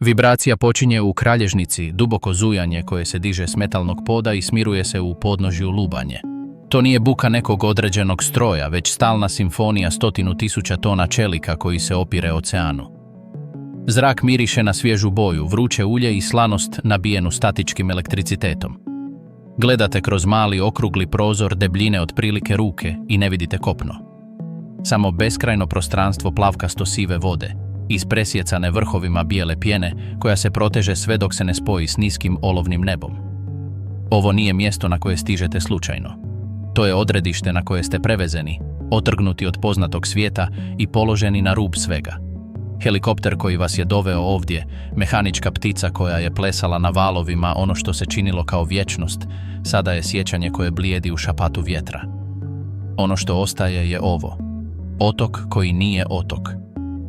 Vibracija počinje u kralježnici, duboko zujanje koje se diže s metalnog poda i smiruje se u podnožju lubanje. To nije buka nekog određenog stroja, već stalna simfonija 100.000 tona čelika koji se opire oceanu. Zrak miriše na svježu boju, vruće ulje i slanost nabijenu statičkim elektricitetom. Gledate kroz mali okrugli prozor debljine otprilike ruke i ne vidite kopno. Samo beskrajno prostranstvo plavkasto sive vode, ispresjecane vrhovima bijele pjene koja se proteže sve dok se ne spoji s niskim olovnim nebom. Ovo nije mjesto na koje stižete slučajno. To je odredište na koje ste prevezeni, otrgnuti od poznatog svijeta i položeni na rub svega. Helikopter koji vas je doveo ovdje, mehanička ptica koja je plesala na valovima ono što se činilo kao vječnost, sada je sjećanje koje blijedi u šapatu vjetra. Ono što ostaje je ovo. Otok koji nije otok.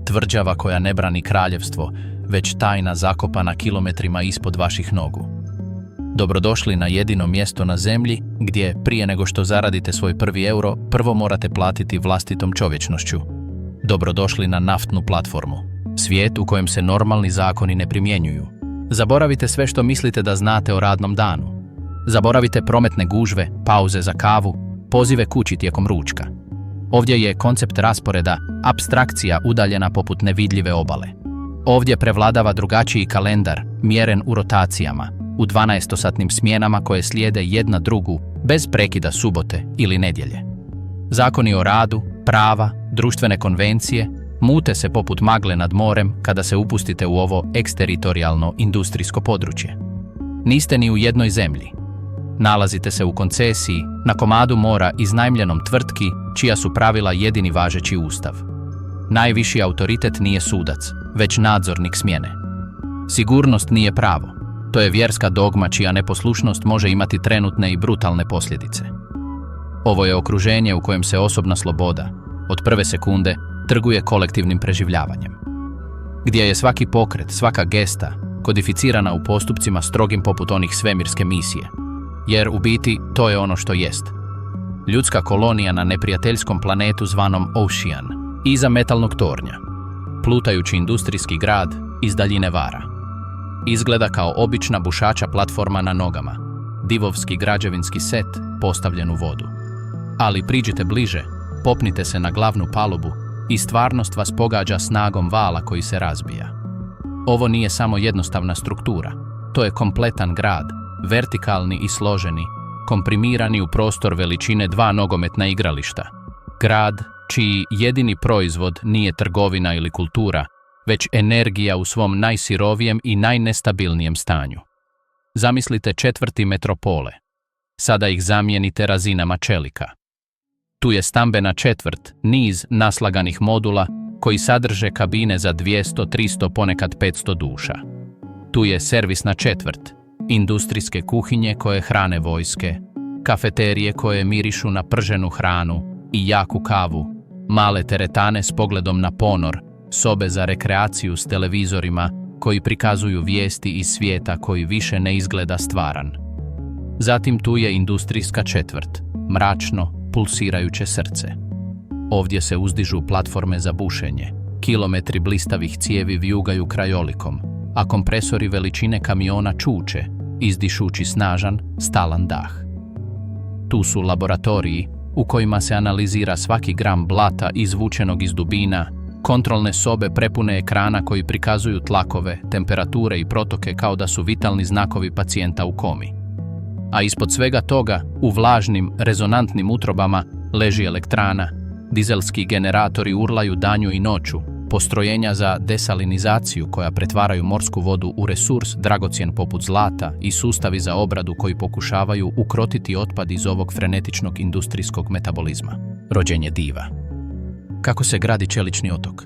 Tvrđava koja ne brani kraljevstvo, već tajna zakopana kilometrima ispod vaših nogu. Dobrodošli na jedino mjesto na zemlji gdje, prije nego što zaradite svoj prvi euro, prvo morate platiti vlastitom čovječnošću. Dobrodošli na naftnu platformu. Svijet u kojem se normalni zakoni ne primjenjuju. Zaboravite sve što mislite da znate o radnom danu. Zaboravite prometne gužve, pauze za kavu, pozive kući tijekom ručka. Ovdje je koncept rasporeda, apstrakcija udaljena poput nevidljive obale. Ovdje prevladava drugačiji kalendar, mjeren u rotacijama, u 12-satnim smjenama koje slijede jedna drugu, bez prekida subote ili nedjelje. Zakoni o radu, prava, društvene konvencije mute se poput magle nad morem kada se upustite u ovo eksteritorijalno industrijsko područje. Niste ni u jednoj zemlji. Nalazite se u koncesiji, na komadu mora iznajmljenom tvrtki čija su pravila jedini važeći ustav. Najviši autoritet nije sudac, već nadzornik smjene. Sigurnost nije pravo. To je vjerska dogma čija neposlušnost može imati trenutne i brutalne posljedice. Ovo je okruženje u kojem se osobna sloboda, od prve sekunde, trguje kolektivnim preživljavanjem. Gdje je svaki pokret, svaka gesta, kodificirana u postupcima strogim poput onih svemirske misije. Jer u biti to je ono što jest. Ljudska kolonija na neprijateljskom planetu zvanom Ocean, iza metalnog tornja. Plutajući industrijski grad iz daljine vara. Izgleda kao obična bušača platforma na nogama. Divovski građevinski set postavljen u vodu. Ali priđite bliže, popnite se na glavnu palubu i stvarnost vas pogađa snagom vala koji se razbija. Ovo nije samo jednostavna struktura. To je kompletan grad, vertikalni i složeni, komprimirani u prostor veličine 2 nogometna igrališta. Grad čiji jedini proizvod nije trgovina ili kultura, već energija u svom najsirovijem i najnestabilnijem stanju. Zamislite četvrti metropole. Sada ih zamijenite razinama čelika. Tu je stambena četvrt, niz naslaganih modula koji sadrže kabine za 200, 300, ponekad 500 duša. Tu je servisna četvrt, industrijske kuhinje koje hrane vojske, kafeterije koje mirišu na prženu hranu i jaku kavu, male teretane s pogledom na ponor, sobe za rekreaciju s televizorima koji prikazuju vijesti iz svijeta koji više ne izgleda stvaran. Zatim tu je industrijska četvrt, mračno, pulsirajuće srce. Ovdje se uzdižu platforme za bušenje, kilometri blistavih cijevi vijugaju krajolikom, a kompresori veličine kamiona čuče, izdišući snažan, stalan dah. Tu su laboratoriji u kojima se analizira svaki gram blata izvučenog iz dubina, kontrolne sobe prepune ekrana koji prikazuju tlakove, temperature i protoke kao da su vitalni znakovi pacijenta u komi. A ispod svega toga, u vlažnim, rezonantnim utrobama, leži elektrana, dizelski generatori urlaju danju i noću, postrojenja za desalinizaciju koja pretvaraju morsku vodu u resurs dragocjen poput zlata i sustavi za obradu koji pokušavaju ukrotiti otpad iz ovog frenetičnog industrijskog metabolizma. Rođenje diva. Kako se gradi čelični otok?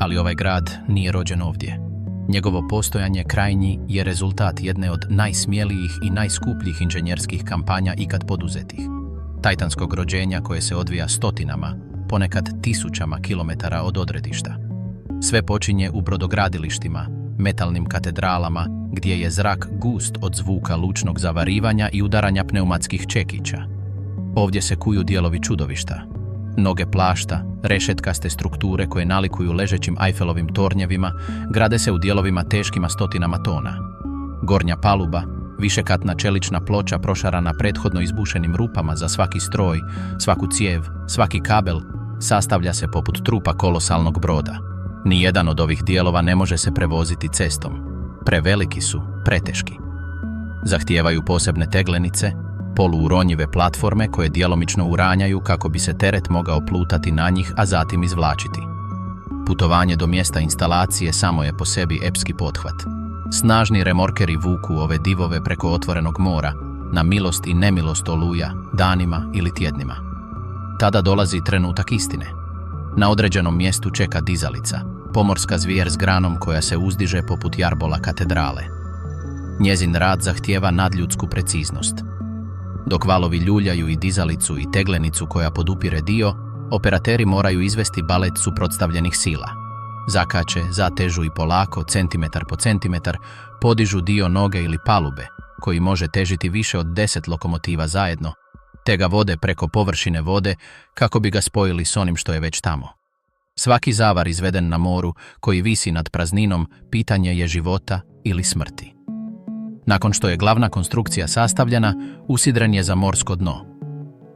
Ali ovaj grad nije rođen ovdje. Njegovo postojanje krajnji je rezultat jedne od najsmjelijih i najskupljih inženjerskih kampanja ikad poduzetih. Tajtanskog rođenja koje se odvija stotinama, ponekad tisućama kilometara od odredišta. Sve počinje u brodogradilištima, metalnim katedralama, gdje je zrak gust od zvuka lučnog zavarivanja i udaranja pneumatskih čekića. Ovdje se kuju dijelovi čudovišta. Noge plašta, rešetkaste strukture koje nalikuju ležećim Eiffelovim tornjevima, grade se u dijelovima teškima stotinama tona. Gornja paluba, višekatna čelična ploča prošarana prethodno izbušenim rupama za svaki stroj, svaku cijev, svaki kabel, sastavlja se poput trupa kolosalnog broda. Nijedan od ovih dijelova ne može se prevoziti cestom. Preveliki su, preteški. Zahtijevaju posebne teglenice, poluuronjive platforme koje djelomično uranjaju kako bi se teret mogao plutati na njih, a zatim izvlačiti. Putovanje do mjesta instalacije samo je po sebi epski pothvat. Snažni remorkeri vuku ove divove preko otvorenog mora, na milost i nemilost oluja, danima ili tjednima. Tada dolazi trenutak istine. Na određenom mjestu čeka dizalica, pomorska zvijer s granom koja se uzdiže poput jarbola katedrale. Njezin rad zahtijeva nadljudsku preciznost. Dok valovi ljuljaju i dizalicu i teglenicu koja podupire dio, operateri moraju izvesti balet suprotstavljenih sila. Zakače, zatežu i polako, centimetar po centimetar, podižu dio noge ili palube, koji može težiti više od 10 lokomotiva zajedno, te ga vode preko površine vode kako bi ga spojili s onim što je već tamo. Svaki zavar izveden na moru, koji visi nad prazninom, pitanje je života ili smrti. Nakon što je glavna konstrukcija sastavljena, usidren je za morsko dno.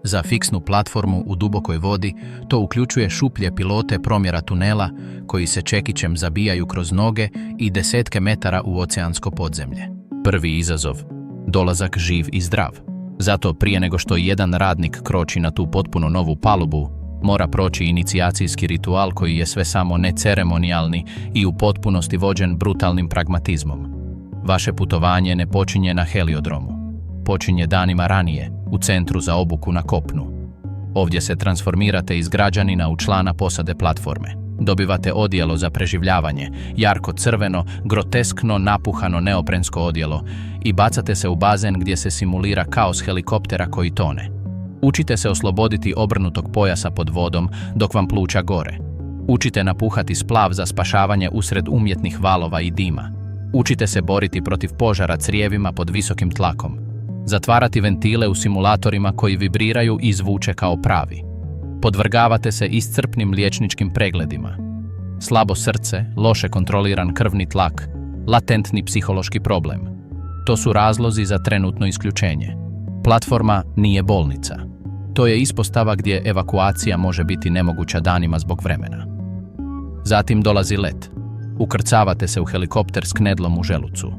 Za fiksnu platformu u dubokoj vodi to uključuje šuplje pilote promjera tunela koji se čekićem zabijaju kroz noge i desetke metara u oceansko podzemlje. Prvi izazov, dolazak živ i zdrav. Zato prije nego što jedan radnik kroči na tu potpuno novu palubu, mora proći inicijacijski ritual koji je sve samo neceremonijalni i u potpunosti vođen brutalnim pragmatizmom. Vaše putovanje ne počinje na heliodromu. Počinje danima ranije, u centru za obuku na kopnu. Ovdje se transformirate iz građanina u člana posade platforme. Dobivate odijelo za preživljavanje, jarko crveno, groteskno napuhano neoprensko odijelo i bacate se u bazen gdje se simulira kaos helikoptera koji tone. Učite se osloboditi obrnutog pojasa pod vodom dok vam pluća gore. Učite napuhati splav za spašavanje usred umjetnih valova i dima. Učite se boriti protiv požara crijevima pod visokim tlakom. Zatvarati ventile u simulatorima koji vibriraju i zvuče kao pravi. Podvrgavate se iscrpnim liječničkim pregledima. Slabo srce, loše kontroliran krvni tlak, latentni psihološki problem. To su razlozi za trenutno isključenje. Platforma nije bolnica. To je ispostava gdje evakuacija može biti nemoguća danima zbog vremena. Zatim dolazi let. Ukrcavate se u helikopter s knedlom u želucu.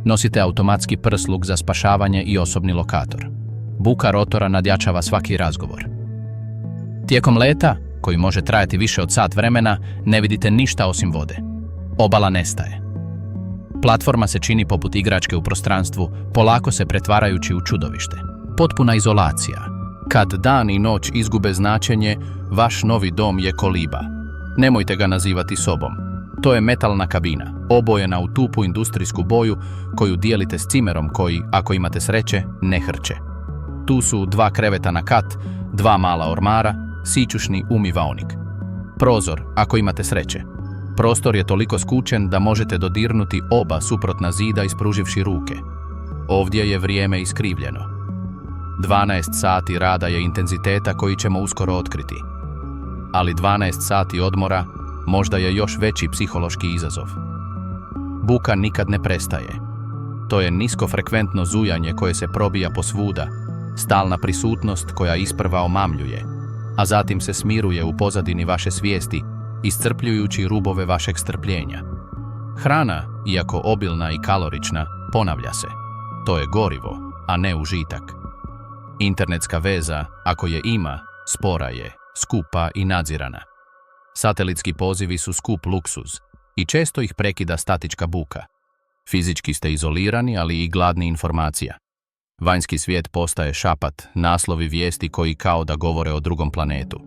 Nosite automatski prsluk za spašavanje i osobni lokator. Buka rotora nadjačava svaki razgovor. Tijekom leta, koji može trajati više od sat vremena, ne vidite ništa osim vode. Obala nestaje. Platforma se čini poput igračke u prostranstvu, polako se pretvarajući u čudovište. Potpuna izolacija. Kad dan i noć izgube značenje, vaš novi dom je koliba. Nemojte ga nazivati sobom. To je metalna kabina, obojena u tupu industrijsku boju koju dijelite s cimerom koji, ako imate sreće, ne hrče. Tu su 2 kreveta na kat, 2 mala ormara, sićušni umivaonik. Prozor, ako imate sreće. Prostor je toliko skučen da možete dodirnuti oba suprotna zida ispruživši ruke. Ovdje je vrijeme iskrivljeno. 12 sati rada je intenziteta koji ćemo uskoro otkriti. Ali 12 sati odmora možda je još veći psihološki izazov. Buka nikad ne prestaje. To je niskofrekventno zujanje koje se probija posvuda, stalna prisutnost koja isprva omamljuje, a zatim se smiruje u pozadini vaše svijesti, iscrpljujući rubove vašeg strpljenja. Hrana, iako obilna i kalorična, ponavlja se. To je gorivo, a ne užitak. Internetska veza, ako je ima, spora je, skupa i nadzirana. Satelitski pozivi su skup luksuz i često ih prekida statička buka. Fizički ste izolirani, ali i gladni informacija. Vanjski svijet postaje šapat, naslovi vijesti koji kao da govore o drugom planetu.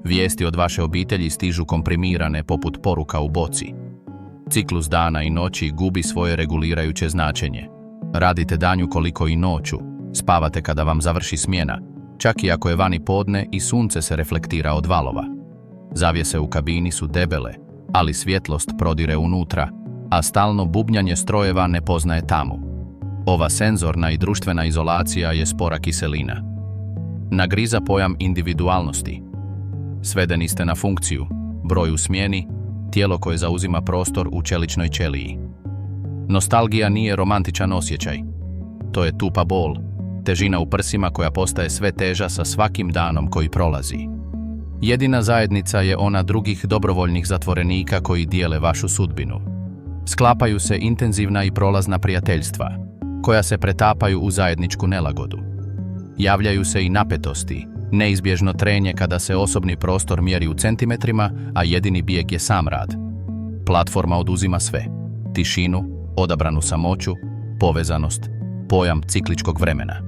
Vijesti od vaše obitelji stižu komprimirane poput poruka u boci. Ciklus dana i noći gubi svoje regulirajuće značenje. Radite danju koliko i noću, spavate kada vam završi smjena, čak i ako je vani podne i sunce se reflektira od valova. Zavjese u kabini su debele, ali svjetlost prodire unutra, a stalno bubnjanje strojeva ne poznaje tamu. Ova senzorna i društvena izolacija je spora kiselina. Nagriza pojam individualnosti. Svedeni ste na funkciju, broj u smjeni, tijelo koje zauzima prostor u čeličnoj ćeliji. Nostalgija nije romantičan osjećaj. To je tupa bol, težina u prsima koja postaje sve teža sa svakim danom koji prolazi. Jedina zajednica je ona drugih dobrovoljnih zatvorenika koji dijele vašu sudbinu. Sklapaju se intenzivna i prolazna prijateljstva, koja se pretapaju u zajedničku nelagodu. Javljaju se i napetosti, neizbježno trenje kada se osobni prostor mjeri u centimetrima, a jedini bijeg je sam rad. Platforma oduzima sve. Tišinu, odabranu samoću, povezanost, pojam cikličkog vremena.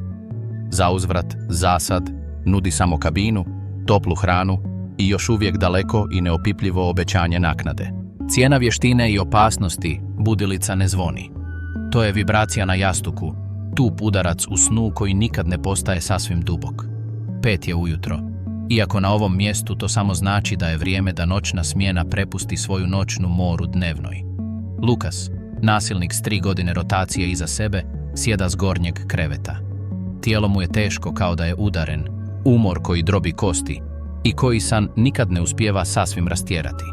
Zauzvrat, zasad, nudi samo kabinu, toplu hranu i još uvijek daleko i neopipljivo obećanje naknade. Cijena vještine i opasnosti budilica ne zvoni. To je vibracija na jastuku, tup udarac u snu koji nikad ne postaje sasvim dubok. 5 je ujutro. Iako na ovom mjestu to samo znači da je vrijeme da noćna smjena prepusti svoju noćnu moru dnevnoj. Lukas, nasilnik s 3 godine rotacije iza sebe, sjeda s gornjeg kreveta. Tijelo mu je teško kao da je udaren, umor koji drobi kosti i koji san nikad ne uspijeva sasvim rastjerati.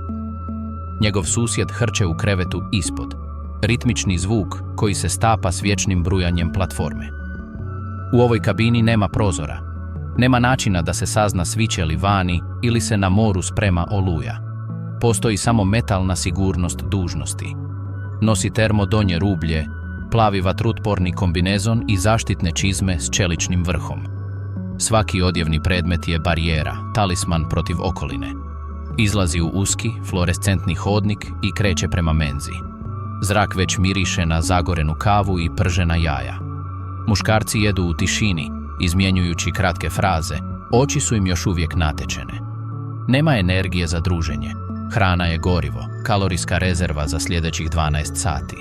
Njegov susjed hrče u krevetu ispod, ritmični zvuk koji se stapa s vječnim brujanjem platforme. U ovoj kabini nema prozora, nema načina da se sazna sviće li vani ili se na moru sprema oluja. Postoji samo metalna sigurnost dužnosti. Nosi termo donje rublje, plavi vatrutporni kombinezon i zaštitne čizme s čeličnim vrhom. Svaki odjevni predmet je barijera, talisman protiv okoline. Izlazi u uski, fluorescentni hodnik i kreće prema menzi. Zrak već miriše na zagorenu kavu i pržena jaja. Muškarci jedu u tišini, izmjenjujući kratke fraze, oči su im još uvijek natečene. Nema energije za druženje. Hrana je gorivo, kalorijska rezerva za sljedećih 12 sati.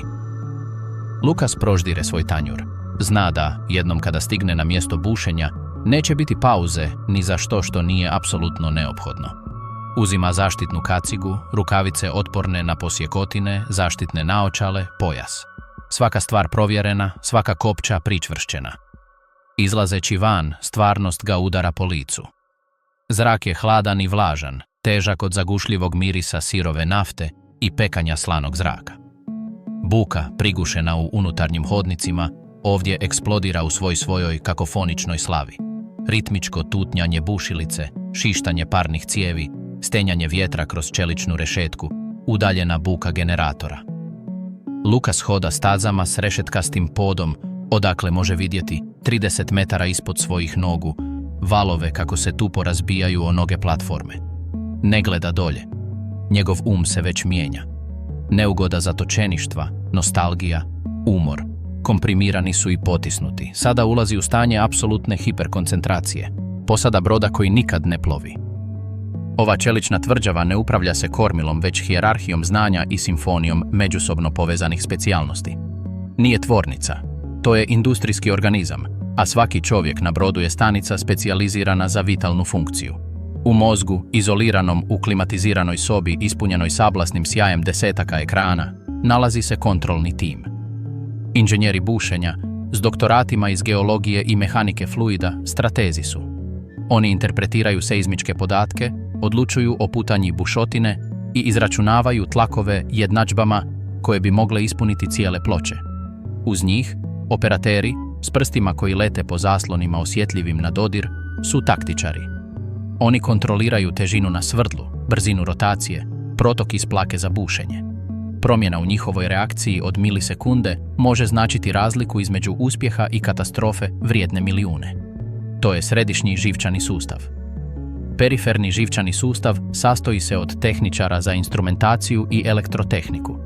Lukas proždire svoj tanjur. Zna da, jednom kada stigne na mjesto bušenja, neće biti pauze ni za što nije apsolutno neophodno. Uzima zaštitnu kacigu, rukavice otporne na posjekotine, zaštitne naočale, pojas. Svaka stvar provjerena, svaka kopča pričvršćena. Izlazeći van, stvarnost ga udara po licu. Zrak je hladan i vlažan, težak od zagušljivog mirisa sirove nafte i pekanja slanog zraka. Buka, prigušena u unutarnjim hodnicima, ovdje eksplodira u svojoj kakofoničnoj slavi. Ritmičko tutnjanje bušilice, šištanje parnih cijevi, stenjanje vjetra kroz čeličnu rešetku, udaljena buka generatora. Lukas hoda stazama s rešetkastim podom, odakle može vidjeti 30 metara ispod svojih nogu, valove kako se tupo razbijaju o noge platforme. Ne gleda dolje. Njegov se već mijenja. Neugoda zatočeništva, nostalgija, umor. Komprimirani su i potisnuti. Sada ulazi u stanje apsolutne hiperkoncentracije. Posada broda koji nikad ne plovi. Ova čelična tvrđava ne upravlja se kormilom, već hijerarhijom znanja i simfonijom međusobno povezanih specijalnosti. Nije tvornica. To je industrijski organizam, a svaki čovjek na brodu je stanica specijalizirana za vitalnu funkciju. U mozgu, izoliranom u klimatiziranoj sobi ispunjenoj sablasnim sjajem desetaka ekrana, nalazi se kontrolni tim. Inženjeri bušenja, s doktoratima iz geologije i mehanike fluida, stratezi su. Oni interpretiraju seizmičke podatke, odlučuju o putanji bušotine i izračunavaju tlakove jednadžbama koje bi mogle ispuniti cijele ploče. Uz njih, operateri, s prstima koji lete po zaslonima osjetljivim na dodir, su taktičari. Oni kontroliraju težinu na svrdlu, brzinu rotacije, protok iz plake za bušenje. Promjena u njihovoj reakciji od milisekunde može značiti razliku između uspjeha i katastrofe vrijedne milijune. To je središnji živčani sustav. Periferni živčani sustav sastoji se od tehničara za instrumentaciju i elektrotehniku.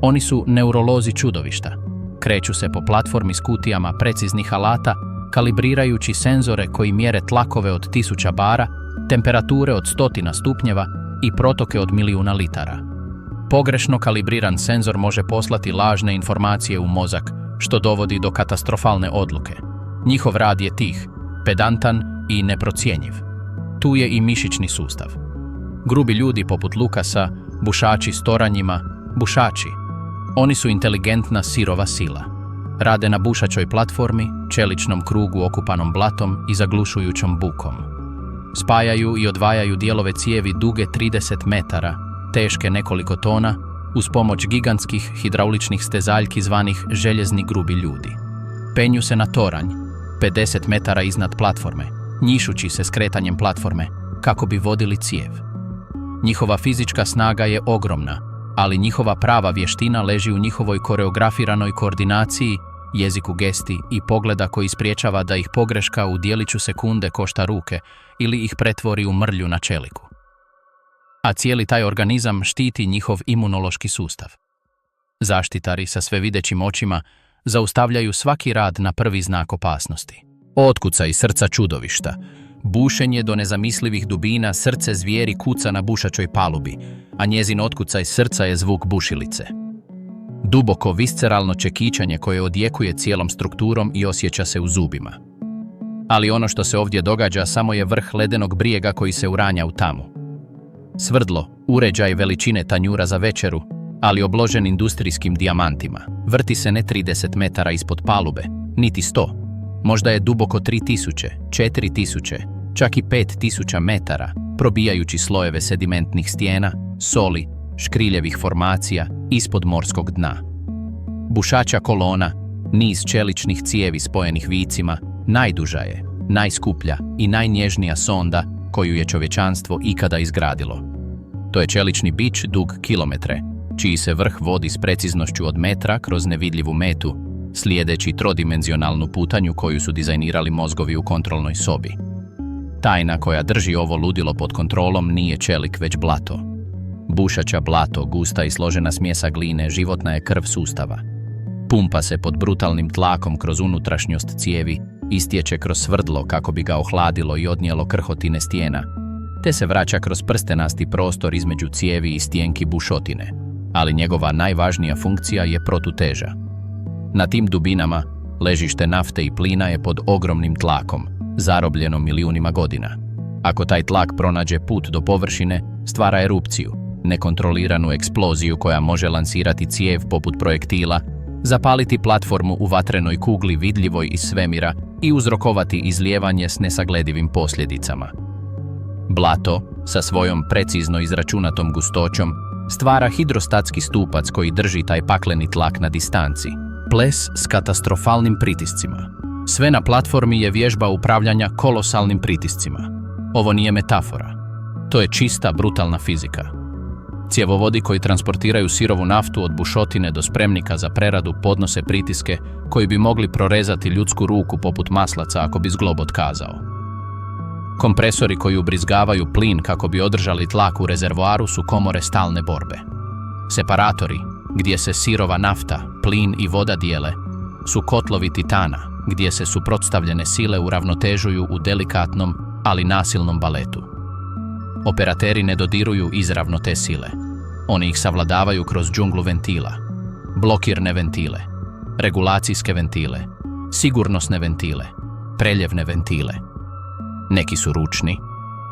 Oni su neurolozi čudovišta. Kreću se po platformi s kutijama preciznih alata, kalibrirajući senzore koji mjere tlakove od 1000 bara, temperature od 100 stupnjeva i protoke od milijuna litara. Pogrešno kalibriran senzor može poslati lažne informacije u mozak, što dovodi do katastrofalne odluke. Njihov rad je tih, pedantan i neprocjenjiv. Tu je i mišićni sustav. Grubi ljudi poput Lukasa, bušači s toranjima, bušači. Oni su inteligentna sirova sila. Rade na bušačoj platformi, čeličnom krugu okupanom blatom i zaglušujućom bukom. Spajaju i odvajaju dijelove cijevi duge 30 metara, teške nekoliko tona, uz pomoć gigantskih hidrauličnih stezaljki zvanih željezni grubi ljudi. Penju se na toranj, 50 metara iznad platforme, njišući se skretanjem platforme, kako bi vodili cijev. Njihova fizička snaga je ogromna, ali njihova prava vještina leži u njihovoj koreografiranoj koordinaciji, jeziku gesti i pogleda koji spriječava da ih pogreška u dijeliću sekunde košta ruke ili ih pretvori u mrlju na čeliku. A cijeli taj organizam štiti njihov imunološki sustav. Zaštitari sa svevidećim očima zaustavljaju svaki rad na prvi znak opasnosti. Otkucaj srca čudovišta. Bušenje do nezamislivih dubina, srce zvijeri kuca na bušačoj palubi, a njezin otkucaj srca je zvuk bušilice. Duboko visceralno čekićanje koje odjekuje cijelom strukturom i osjeća se u zubima. Ali ono što se ovdje događa samo je vrh ledenog brijega koji se uranja u tamu. Svrdlo, uređaj veličine tanjura za večeru, ali obložen industrijskim dijamantima, vrti se ne 30 metara ispod palube, niti 100. Možda je duboko 3000, 4000, čak i 5000 metara, probijajući slojeve sedimentnih stijena, soli, škriljevih formacija ispod morskog dna. Bušača kolona, niz čeličnih cijevi spojenih vicima, najduža je, najskuplja i najnježnija sonda koju je čovječanstvo ikada izgradilo. To je čelični bič dug kilometre, čiji se vrh vodi s preciznošću od metra kroz nevidljivu metu, slijedeći trodimenzionalnu putanju koju su dizajnirali mozgovi u kontrolnoj sobi. Tajna koja drži ovo ludilo pod kontrolom nije čelik, već blato. Bušača blato, gusta i složena smjesa gline, životna je krv sustava. Pumpa se pod brutalnim tlakom kroz unutrašnjost cijevi, istječe kroz svrdlo kako bi ga ohladilo i odnijelo krhotine stijena, te se vraća kroz prstenasti prostor između cijevi i stijenki bušotine, ali njegova najvažnija funkcija je protuteža. Na tim dubinama ležište nafte i plina je pod ogromnim tlakom, zarobljeno milijunima godina. Ako taj tlak pronađe put do površine, stvara erupciju, nekontroliranu eksploziju koja može lansirati cijev poput projektila, zapaliti platformu u vatrenoj kugli vidljivoj iz svemira i uzrokovati izlijevanje s nesagledivim posljedicama. Blato, sa svojom precizno izračunatom gustoćom, stvara hidrostatski stupac koji drži taj pakleni tlak na distanci. Ples s katastrofalnim pritiscima. Sve na platformi je vježba upravljanja kolosalnim pritiscima. Ovo nije metafora. To je čista, brutalna fizika. Cjevovodi koji transportiraju sirovu naftu od bušotine do spremnika za preradu podnose pritiske koji bi mogli prorezati ljudsku ruku poput maslaca ako bi zglob otkazao. Kompresori koji ubrizgavaju plin kako bi održali tlak u rezervoaru su komore stalne borbe. Separatori, gdje se sirova nafta, plin i voda dijele, su kotlovi titana, gdje se suprotstavljene sile uravnotežuju u delikatnom, ali nasilnom baletu. Operateri ne dodiruju izravno te sile. Oni ih savladavaju kroz džunglu ventila, blokirne ventile, regulacijske ventile, sigurnosne ventile, preljevne ventile. Neki su ručni,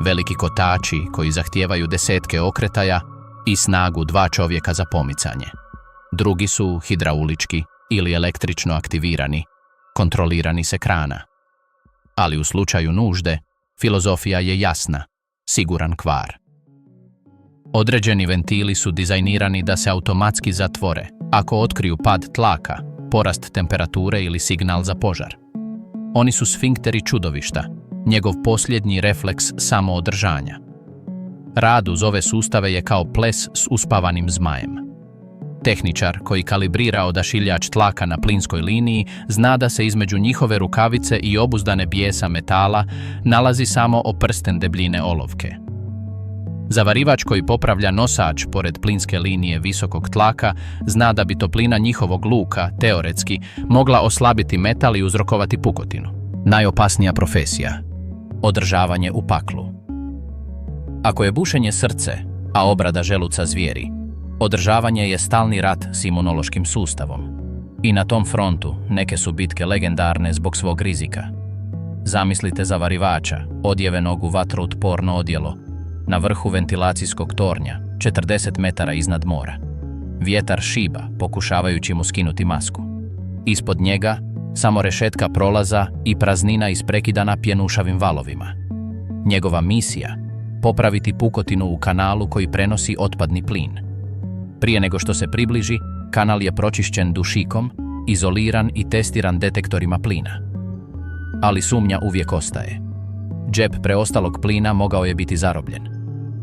veliki kotači koji zahtijevaju desetke okretaja i snagu 2 čovjeka za pomicanje. Drugi su hidraulički ili električno aktivirani, kontrolirani s ekrana. Ali u slučaju nužde, filozofija je jasna, siguran kvar. Određeni ventili su dizajnirani da se automatski zatvore ako otkriju pad tlaka, porast temperature ili signal za požar. Oni su sfinkteri čudovišta, njegov posljednji refleks samoodržanja. Rad uz ove sustave je kao ples s uspavanim zmajem. Tehničar koji kalibrira odašiljač tlaka na plinskoj liniji zna da se između njihove rukavice i obuzdane bijesa metala nalazi samo prsten debljine olovke. Zavarivač koji popravlja nosač pored plinske linije visokog tlaka zna da bi toplina njihovog luka, teoretski, mogla oslabiti metal i uzrokovati pukotinu. Najopasnija profesija. Održavanje u paklu. Ako je bušenje srce, a obrada želuca zvijeri, održavanje je stalni rat s imunološkim sustavom. I na tom frontu neke su bitke legendarne zbog svog rizika. Zamislite zavarivača, odjevenog u vatrootporno odjelo, na vrhu ventilacijskog tornja, 40 metara iznad mora. Vjetar šiba, pokušavajući mu skinuti masku. Ispod njega samo rešetka prolaza i praznina isprekidana pjenušavim valovima. Njegova misija: popraviti pukotinu u kanalu koji prenosi otpadni plin. Prije nego što se približi, kanal je pročišćen dušikom, izoliran i testiran detektorima plina. Ali sumnja uvijek ostaje. Džep preostalog plina mogao je biti zarobljen.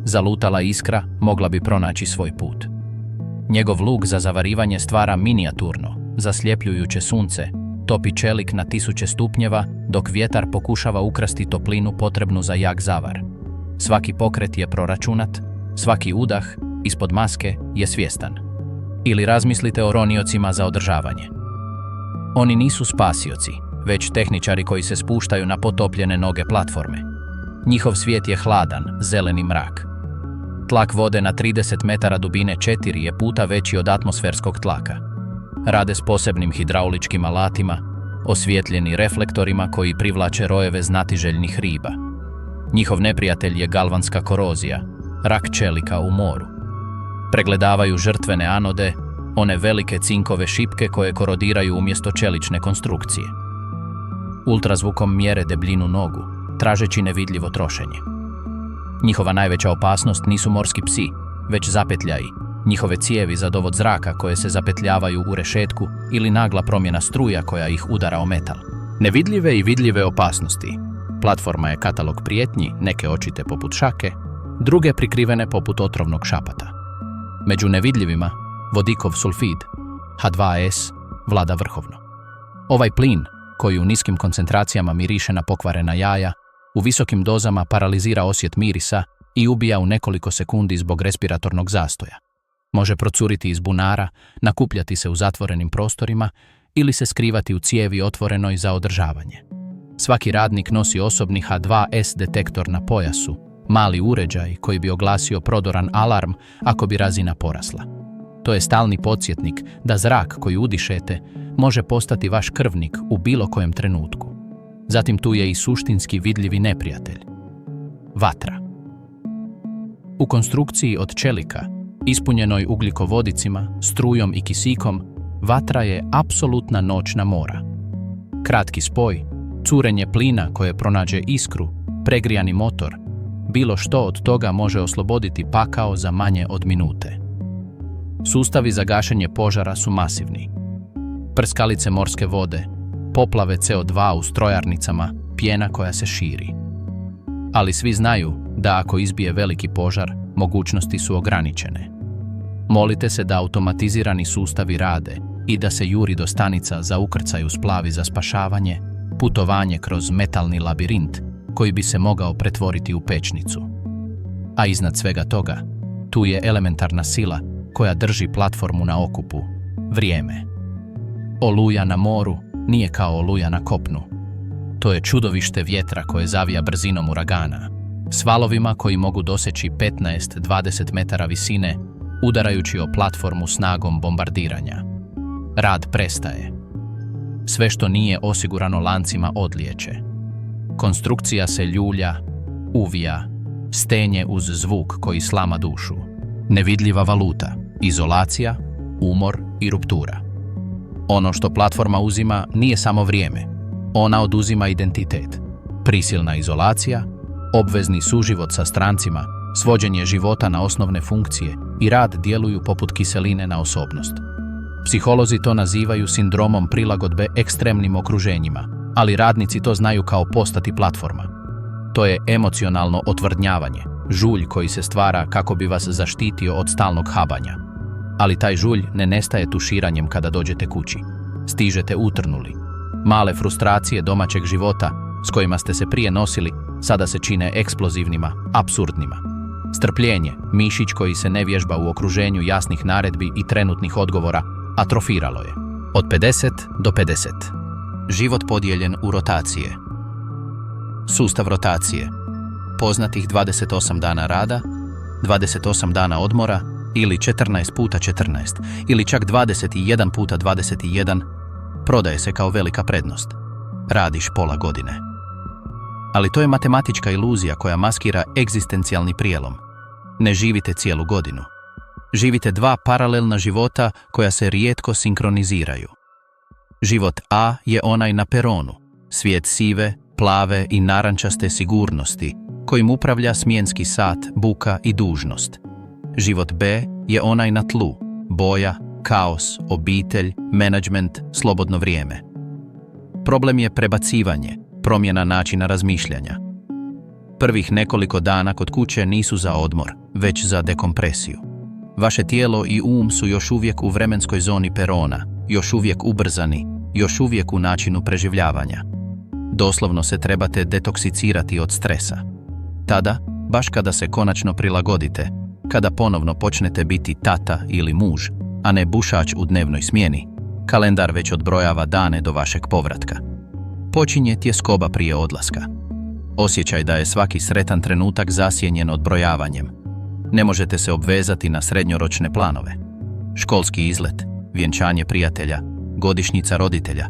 Zalutala iskra mogla bi pronaći svoj put. Njegov luk za zavarivanje stvara minijaturno, zasljepljujuće sunce, topi čelik na 1000 stupnjeva, dok vjetar pokušava ukrasti toplinu potrebnu za jak zavar. Svaki pokret je proračunat, svaki udah ispod maske je svjestan. Ili razmislite o roniocima za održavanje. Oni nisu spasioci, već tehničari koji se spuštaju na potopljene noge platforme. Njihov svijet je hladan, zeleni mrak. Tlak vode na 30 metara dubine 4 je puta veći od atmosferskog tlaka. Rade s posebnim hidrauličkim alatima, osvjetljeni reflektorima koji privlače rojeve znatiželjnih riba. Njihov neprijatelj je galvanska korozija, rak čelika u moru. Pregledavaju žrtvene anode, one velike cinkove šipke koje korodiraju umjesto čelične konstrukcije. Ultrazvukom mjere debljinu nogu, tražeći nevidljivo trošenje. Njihova najveća opasnost nisu morski psi, već zapetljaji, njihove cijevi za dovod zraka koje se zapetljavaju u rešetku ili nagla promjena struja koja ih udara o metal. Nevidljive i vidljive opasnosti. Platforma je katalog prijetnji, neke očite poput šake, druge prikrivene poput otrovnog šapata. Među nevidljivima, vodikov sulfid, H2S, vlada vrhovno. Ovaj plin, koji u niskim koncentracijama miriše na pokvarena jaja, u visokim dozama paralizira osjet mirisa i ubija u nekoliko sekundi zbog respiratornog zastoja. Može procuriti iz bunara, nakupljati se u zatvorenim prostorima ili se skrivati u cijevi otvorenoj za održavanje. Svaki radnik nosi osobni H2S detektor na pojasu, mali uređaj koji bi oglasio prodoran alarm ako bi razina porasla. To je stalni podsjetnik da zrak koji udišete može postati vaš krvnik u bilo kojem trenutku. Zatim tu je i suštinski vidljivi neprijatelj. Vatra. U konstrukciji od čelika, ispunjenoj ugljikovodicima, strujom i kisikom, vatra je apsolutna noćna mora. Kratki spoj, curenje plina koje pronađe iskru, pregrijani motor, bilo što od toga može osloboditi pakao za manje od minute. Sustavi za gašenje požara su masivni. Prskalice morske vode, poplave CO2 u strojarnicama, pjena koja se širi. Ali svi znaju da ako izbije veliki požar, mogućnosti su ograničene. Molite se da automatizirani sustavi rade i da se juri do stanica za ukrcaj u splavi za spašavanje, putovanje kroz metalni labirint koji bi se mogao pretvoriti u pečnicu. A iznad svega toga, tu je elementarna sila koja drži platformu na okupu, vrijeme. Oluja na moru nije kao oluja na kopnu. To je čudovište vjetra koje zavija brzinom uragana, s valovima koji mogu doseći 15-20 metara visine, udarajući o platformu snagom bombardiranja. Rad prestaje. Sve što nije osigurano lancima odlijeće. Konstrukcija se ljulja, uvija, stenje uz zvuk koji slama dušu. Nevidljiva valuta, izolacija, umor i ruptura. Ono što platforma uzima nije samo vrijeme. Ona oduzima identitet. Prisilna izolacija, obvezni suživot sa strancima, svođenje života na osnovne funkcije i rad djeluju poput kiseline na osobnost. Psiholozi to nazivaju sindromom prilagodbe ekstremnim okruženjima, ali radnici to znaju kao postati platforma. To je emocionalno otvrdnjavanje, žulj koji se stvara kako bi vas zaštitio od stalnog habanja. Ali taj žulj ne nestaje tuširanjem kada dođete kući. Stižete utrnuli. Male frustracije domaćeg života s kojima ste se prije nosili sada se čine eksplozivnima, apsurdnima. Strpljenje, mišić koji se ne vježba u okruženju jasnih naredbi i trenutnih odgovora, atrofiralo je. Od 50 do 50. Život podijeljen u rotacije. Sustav rotacije. Poznatih 28 dana rada, 28 dana odmora ili 14 puta 14 ili čak 21 puta 21 prodaje se kao velika prednost. Radiš pola godine. Ali to je matematička iluzija koja maskira egzistencijalni prijelom. Ne živite cijelu godinu. Živite dva paralelna života koja se rijetko sinkroniziraju. Život A je onaj na peronu, svijet sive, plave i narančaste sigurnosti kojim upravlja smjenski sat, buka i dužnost. Život B je onaj na tlu, boja, kaos, obitelj, menadžment, slobodno vrijeme. Problem je prebacivanje, promjena načina razmišljanja. Prvih nekoliko dana kod kuće nisu za odmor, već za dekompresiju. Vaše tijelo i su još uvijek u vremenskoj zoni perona, još uvijek ubrzani, još uvijek u načinu preživljavanja. Doslovno se trebate detoksicirati od stresa. Tada, baš kada se konačno prilagodite, kada ponovno počnete biti tata ili muž, a ne bušač u dnevnoj smjeni, kalendar već odbrojava dane do vašeg povratka. Počinje tjeskoba prije odlaska. Osjećaj da je svaki sretan trenutak zasjenjen odbrojavanjem. Ne možete se obvezati na srednjoročne planove. Školski izlet, vjenčanje prijatelja, godišnjica roditelja.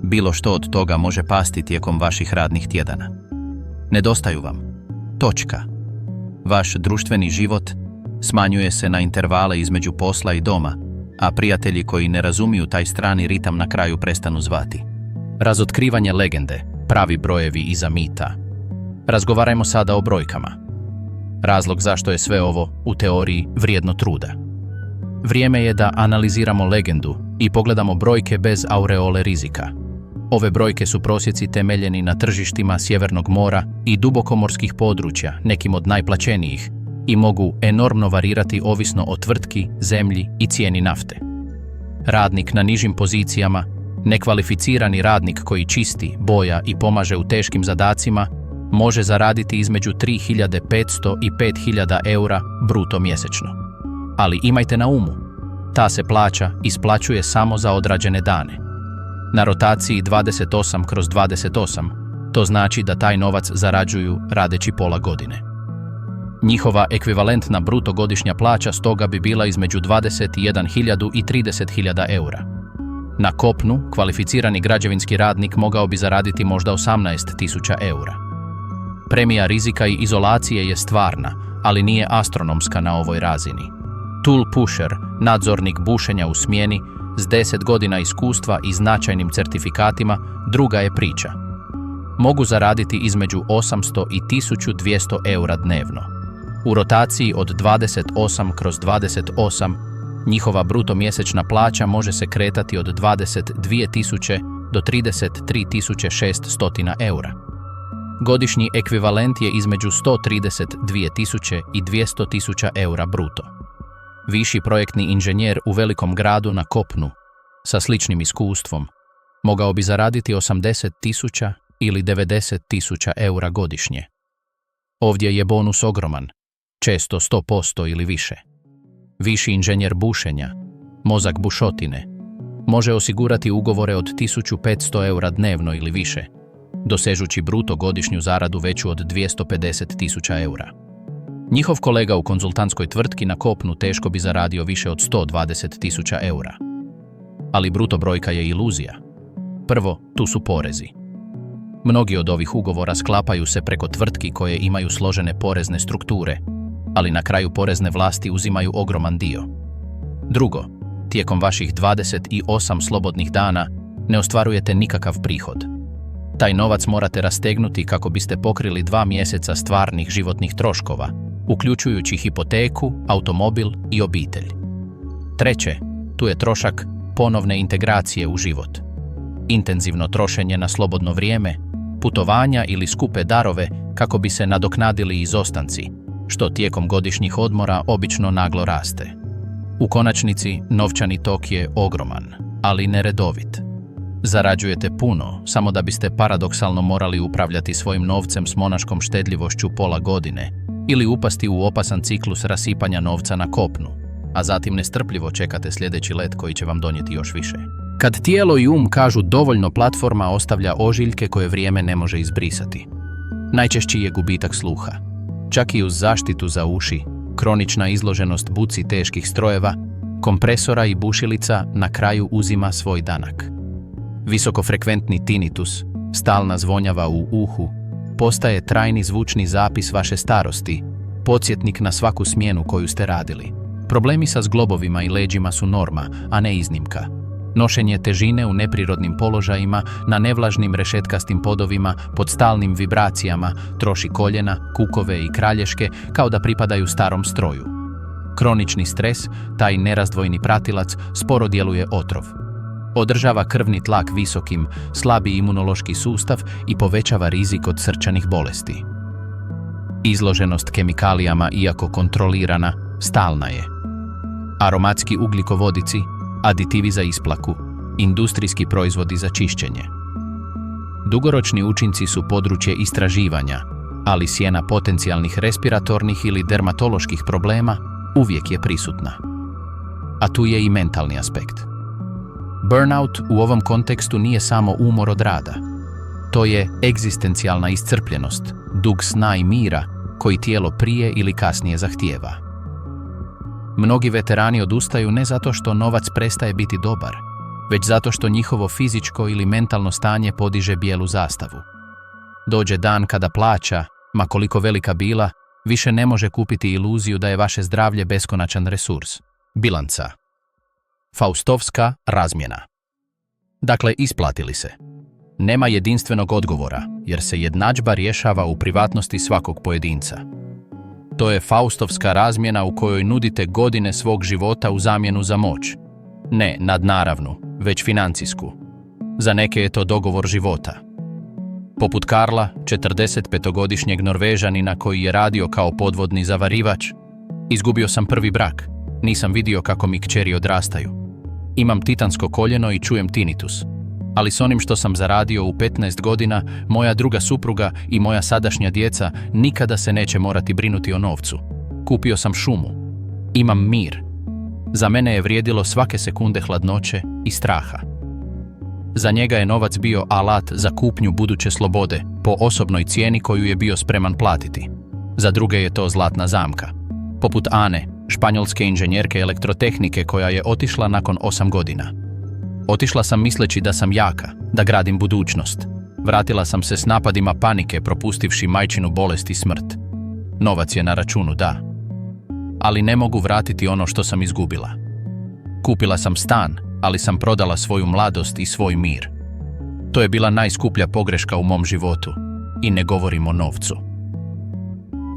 Bilo što od toga može pasti tijekom vaših radnih tjedana. Nedostaju vam. Točka. Vaš društveni život smanjuje se na intervale između posla i doma, a prijatelji koji ne razumiju taj strani ritam na kraju prestanu zvati. Razotkrivanje legende, pravi brojevi iza mita. Razgovarajmo sada o brojkama. Razlog zašto je sve ovo, u teoriji, vrijedno truda. Vrijeme je da analiziramo legendu i pogledamo brojke bez aureole rizika. Ove brojke su prosjeci temeljeni na tržištima Sjevernog mora i dubokomorskih područja, nekim od najplaćenijih, i mogu enormno varirati ovisno o tvrtki, zemlji i cijeni nafte. Radnik na nižim pozicijama, nekvalificirani radnik koji čisti, boja i pomaže u teškim zadacima, može zaraditi između 3.500 i 5.000 eura bruto mjesečno. Ali imajte na umu, ta se plaća isplaćuje samo za odrađene dane. Na rotaciji 28/28, to znači da taj novac zarađuju radeći pola godine. Njihova ekvivalentna bruto godišnja plaća stoga bi bila između 21.000 i 30.000 eura. Na kopnu, kvalificirani građevinski radnik mogao bi zaraditi možda 18.000 eura. Premija rizika i izolacije je stvarna, ali nije astronomska na ovoj razini. Tool pusher, nadzornik bušenja u smjeni, s 10 godina iskustva i značajnim certifikatima, druga je priča. Mogu zaraditi između 800 i 1200 eura dnevno. U rotaciji od 28/28 njihova bruto mjesečna plaća može se kretati od 22.000 do 33.600 eura. Godišnji ekvivalent je između 132.000 i 200.000 eura bruto. Viši projektni inženjer u velikom gradu na kopnu, sa sličnim iskustvom, mogao bi zaraditi 80.000 ili 90.000 eura godišnje. Ovdje je bonus ogroman, često 100% ili više. Viši inženjer bušenja, mozak bušotine, može osigurati ugovore od 1.500 eura dnevno ili više, dosežući bruto godišnju zaradu veću od 250.000 eura. Njihov kolega u konzultantskoj tvrtki na kopnu teško bi zaradio više od 120.000 eura. Ali bruto brojka je iluzija. Prvo, tu su porezi. Mnogi od ovih ugovora sklapaju se preko tvrtki koje imaju složene porezne strukture, ali na kraju porezne vlasti uzimaju ogroman dio. Drugo, tijekom vaših 28 slobodnih dana ne ostvarujete nikakav prihod. Taj novac morate rastegnuti kako biste pokrili 2 mjeseca stvarnih životnih troškova, uključujući hipoteku, automobil i obitelj. Treće, tu je trošak ponovne integracije u život. Intenzivno trošenje na slobodno vrijeme, putovanja ili skupe darove kako bi se nadoknadili izostanci, što tijekom godišnjih odmora obično naglo raste. U konačnici, novčani tok je ogroman, ali neredovit. Zarađujete puno, samo da biste paradoksalno morali upravljati svojim novcem s monaškom štedljivošću pola godine ili upasti u opasan ciklus rasipanja novca na kopnu, a zatim nestrpljivo čekate sljedeći let koji će vam donijeti još više. Kad tijelo i kažu dovoljno, platforma ostavlja ožiljke koje vrijeme ne može izbrisati. Najčešći je gubitak sluha. Čak i uz zaštitu za uši, kronična izloženost buci teških strojeva, kompresora i bušilica na kraju uzima svoj danak. Visokofrekventni tinnitus, stalna zvonjava u uhu, postaje trajni zvučni zapis vaše starosti, podsjetnik na svaku smjenu koju ste radili. Problemi sa zglobovima i leđima su norma, a ne iznimka. Nošenje težine u neprirodnim položajima, na nevlažnim rešetkastim podovima, pod stalnim vibracijama, troši koljena, kukove i kralješke kao da pripadaju starom stroju. Kronični stres, taj nerazdvojni pratilac, sporo djeluje otrov. Održava krvni tlak visokim, slabi imunološki sustav i povećava rizik od srčanih bolesti. Izloženost kemikalijama, iako kontrolirana, stalna je. Aromatski ugljikovodici, aditivi za isplaku, industrijski proizvodi za čišćenje. Dugoročni učinci su područje istraživanja, ali sjena potencijalnih respiratornih ili dermatoloških problema uvijek je prisutna. A tu je i mentalni aspekt. Burnout u ovom kontekstu nije samo umor od rada. To je egzistencijalna iscrpljenost, dug sna i mira koji tijelo prije ili kasnije zahtijeva. Mnogi veterani odustaju ne zato što novac prestaje biti dobar, već zato što njihovo fizičko ili mentalno stanje podiže bijelu zastavu. Dođe dan kada plaća, ma koliko velika bila, više ne može kupiti iluziju da je vaše zdravlje beskonačan resurs. Bilanca. Faustovska razmjena. Dakle, isplatili se. Nema jedinstvenog odgovora, jer se jednadžba rješava u privatnosti svakog pojedinca. To je faustovska razmjena u kojoj nudite godine svog života u zamjenu za moć. Ne nadnaravnu, već financijsku. Za neke je to dogovor života. Poput Karla, 45-godišnjeg Norvežanina koji je radio kao podvodni zavarivač, izgubio sam prvi brak, nisam vidio kako mi kćeri odrastaju. Imam titansko koljeno i čujem tinnitus. Ali s onim što sam zaradio u 15 godina, moja druga supruga i moja sadašnja djeca nikada se neće morati brinuti o novcu. Kupio sam šumu. Imam mir. Za mene je vrijedilo svake sekunde hladnoće i straha. Za njega je novac bio alat za kupnju buduće slobode, po osobnoj cijeni koju je bio spreman platiti. Za druge je to zlatna zamka. Poput Ane, španjolske inženjerke elektrotehnike koja je otišla nakon 8 godina. Otišla sam misleći da sam jaka, da gradim budućnost. Vratila sam se s napadima panike, propustivši majčinu bolest i smrt. Novac je na računu, da. Ali ne mogu vratiti ono što sam izgubila. Kupila sam stan, ali sam prodala svoju mladost i svoj mir. To je bila najskuplja pogreška u mom životu. I ne govorim o novcu.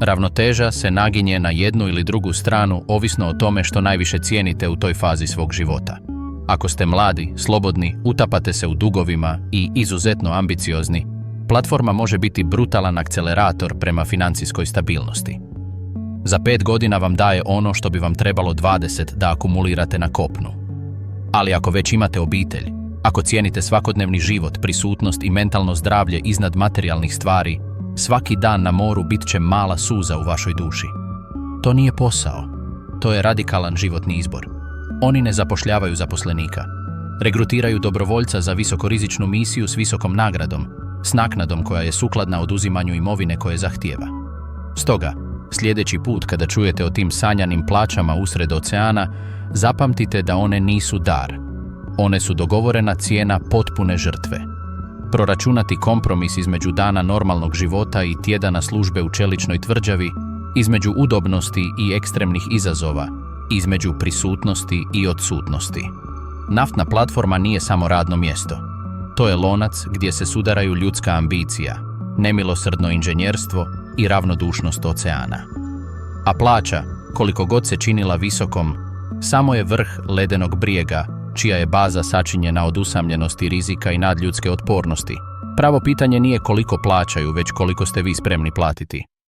Ravnoteža se naginje na jednu ili drugu stranu, ovisno o tome što najviše cijenite u toj fazi svog života. Ako ste mladi, slobodni, utapate se u dugovima i izuzetno ambiciozni, platforma može biti brutalan akcelerator prema financijskoj stabilnosti. Za 5 godina vam daje ono što bi vam trebalo 20 da akumulirate na kopnu. Ali ako već imate obitelj, ako cijenite svakodnevni život, prisutnost i mentalno zdravlje iznad materijalnih stvari, svaki dan na moru bit će mala suza u vašoj duši. To nije posao. To je radikalan životni izbor. Oni ne zapošljavaju zaposlenika. Regrutiraju dobrovoljca za visokorizičnu misiju s visokom nagradom, s naknadom koja je sukladna oduzimanju imovine koje zahtijeva. Stoga, sljedeći put kada čujete o tim sanjanim plaćama usred oceana, zapamtite da one nisu dar. One su dogovorena cijena potpune žrtve. Proračunati kompromis između dana normalnog života i tjedana službe u čeličnoj tvrđavi, između udobnosti i ekstremnih izazova, između prisutnosti i odsutnosti. Naftna platforma nije samo radno mjesto. To je lonac gdje se sudaraju ljudska ambicija, nemilosrdno inženjerstvo i ravnodušnost oceana. A plaća, koliko god se činila visokom, samo je vrh ledenog brijega, čija je baza sačinjena od usamljenosti, rizika i nadljudske otpornosti. Pravo pitanje nije koliko plaćaju, već koliko ste vi spremni platiti.